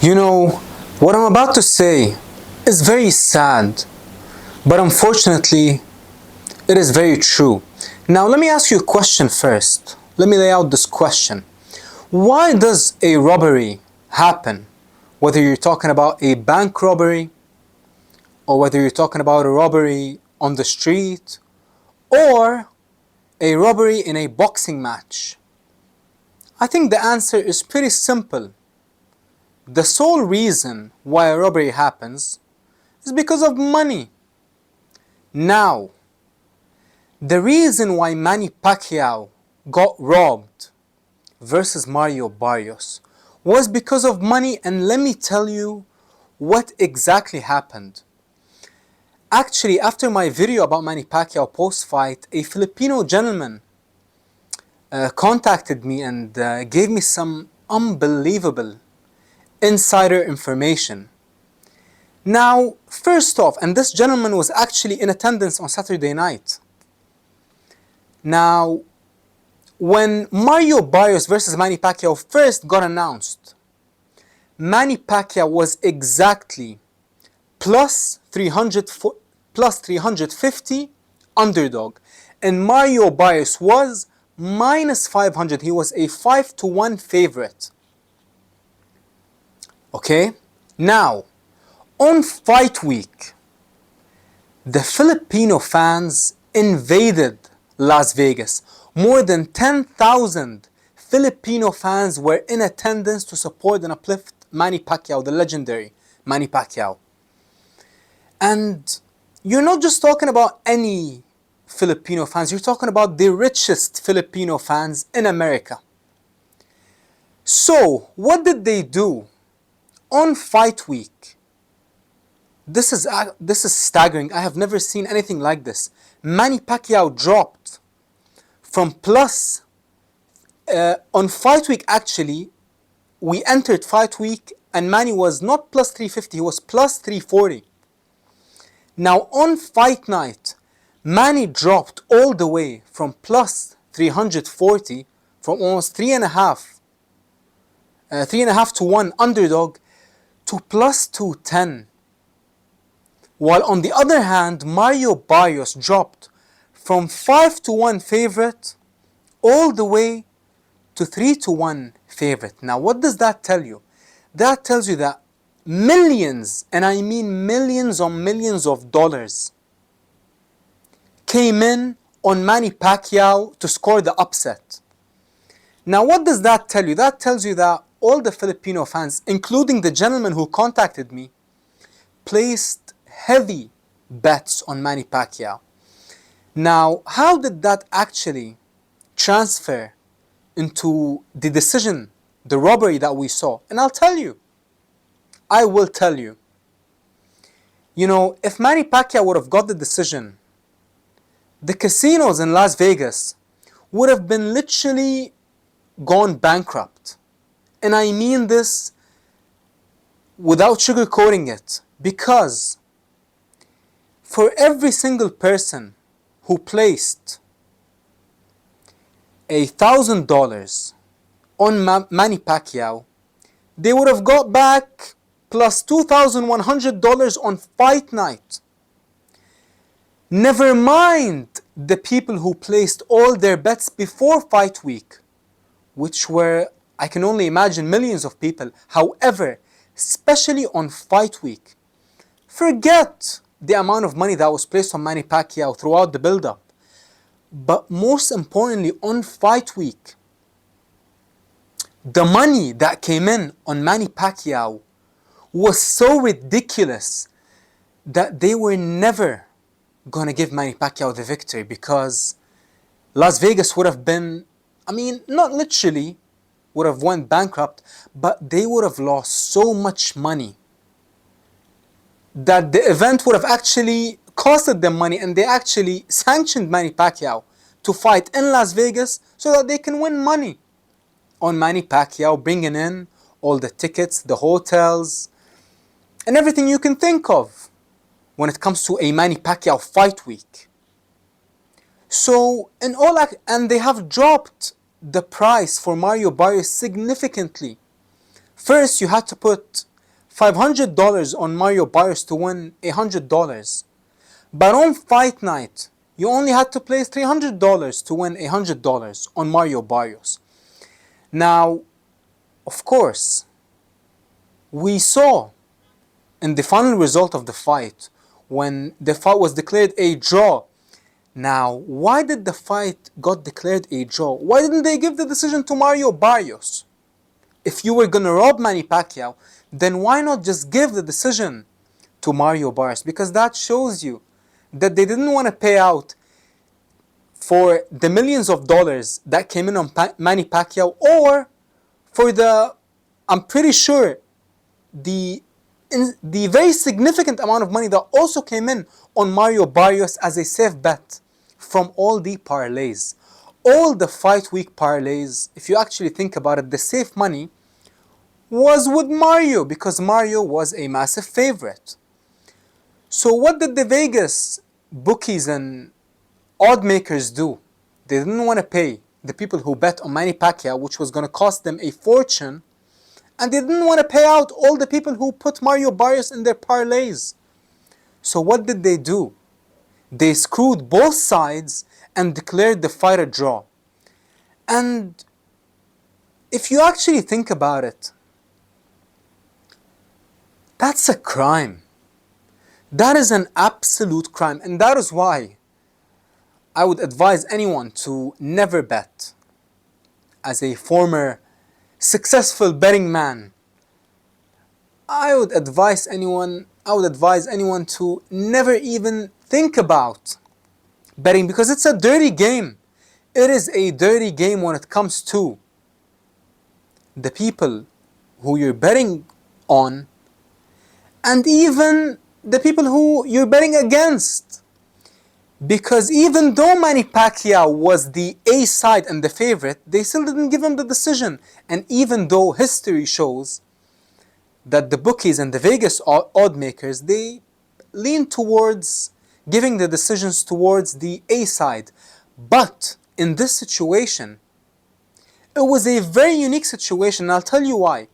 You know, what I'm about to say is very sad, but unfortunately, it is very true. Now, let me ask you a question first. Let me lay out this question. Why does a robbery happen? Whether you're talking about a bank robbery, or whether you're talking about a robbery on the street, or a robbery in a boxing match. I think the answer is pretty simple. The sole reason why a robbery happens is because of money. Now, the reason why Manny Pacquiao got robbed versus Mario Barrios was because of money, and let me tell you what exactly happened. Actually, after my video about Manny Pacquiao post-fight, a Filipino gentleman contacted me and gave me some unbelievable insider information. Now, first off, and this gentleman was actually in attendance on Saturday night. Now, when Mario Barrios versus Manny Pacquiao first got announced, Manny Pacquiao was exactly plus 350 underdog, and Mario Barrios was minus 500. He was a 5-1 favorite. Okay? Now, on fight week, the Filipino fans invaded Las Vegas. More than 10,000 Filipino fans were in attendance to support and uplift Manny Pacquiao, the legendary Manny Pacquiao. And you're not just talking about any Filipino fans, you're talking about the richest Filipino fans in America. So, what did they do? On fight week, this is staggering. I have never seen anything like this. Manny Pacquiao dropped from plus, on fight week actually, we entered fight week and Manny was not plus 350, he was plus 340. Now on fight night, Manny dropped all the way from plus 340, from almost 3.5 to 1 underdog, to plus 210. While on the other hand, Mario Barrios dropped from 5-1 favorite all the way to 3-1 favorite. Now what does that tell you? That tells you that millions, and I mean millions on millions of dollars, came in on Manny Pacquiao to score the upset. Now what does that tell you? That tells you that all the Filipino fans, including the gentleman who contacted me, placed heavy bets on Manny Pacquiao. Now, how did that actually transfer into the decision, the robbery that we saw? And I'll tell you. I will tell you. You know, if Manny Pacquiao would have got the decision, the casinos in Las Vegas would have been literally gone bankrupt. And I mean this without sugarcoating it, because for every single person who placed $1,000 on Manny Pacquiao, they would have got back plus $2,100 on fight night. Never mind the people who placed all their bets before fight week, which were, I can only imagine, millions of people. However, especially on fight week, forget the amount of money that was placed on Manny Pacquiao throughout the build-up. But most importantly, on fight week, the money that came in on Manny Pacquiao was so ridiculous that they were never going to give Manny Pacquiao the victory, because Las Vegas would have been, I mean, not literally would have went bankrupt, but they would have lost so much money that the event would have actually costed them money, and they actually sanctioned Manny Pacquiao to fight in Las Vegas so that they can win money on Manny Pacquiao, bringing in all the tickets, the hotels, and everything you can think of when it comes to a Manny Pacquiao fight week. So, and they have dropped the price for Mario Barrios significantly. First, you had to put $500 on Mario Barrios to win $100. But on fight night, you only had to place $300 to win $100 on Mario Barrios. Now, of course, we saw in the final result of the fight, when the fight was declared a draw. Now, why did the fight got declared a draw? Why didn't they give the decision to Mario Barrios? If you were gonna rob Manny Pacquiao, then why not just give the decision to Mario Barrios? Because that shows you that they didn't want to pay out for the millions of dollars that came in on Manny Pacquiao, or for the, I'm pretty sure, the very significant amount of money that also came in on Mario Barrios as a safe bet from all the parlays. All the fight week parlays, if you actually think about it, the safe money was with Mario because Mario was a massive favorite. So what did the Vegas bookies and odd makers do? They didn't want to pay the people who bet on Manny Pacquiao, which was going to cost them a fortune, and they didn't want to pay out all the people who put Mario Barrios in their parlays. So what did they do? They screwed both sides and declared the fight a draw. And if you actually think about it, that's a crime. That is an absolute crime. And that is why I would advise anyone to never bet. As a former successful betting man, I would advise anyone to never even think about betting, because it's a dirty game. It is a dirty game when it comes to the people who you're betting on, and even the people who you're betting against. Because even though Manny Pacquiao was the A side and the favorite, they still didn't give him the decision. And even though history shows that the bookies and the Vegas odd makers, they lean towards giving the decisions towards the A side. But in this situation, it was a very unique situation, and I'll tell you why.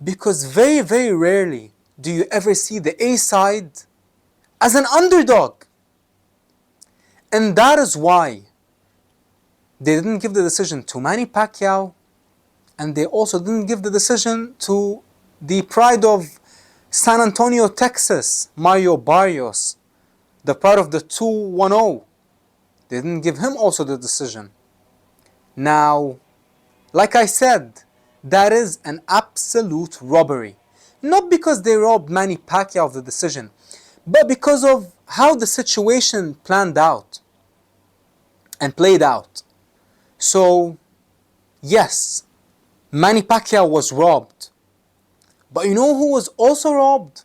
Because very, very rarely do you ever see the A side as an underdog. And that is why they didn't give the decision to Manny Pacquiao, and they also didn't give the decision to the pride of San Antonio, Texas, Mario Barrios, the pride of the 210. They didn't give him also the decision. Now, like I said, that is an absolute robbery. Not because they robbed Manny Pacquiao of the decision, but because of how the situation planned out and played out. So, yes, Manny Pacquiao was robbed. But you know who was also robbed?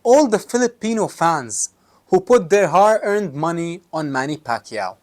All the Filipino fans who put their hard-earned money on Manny Pacquiao.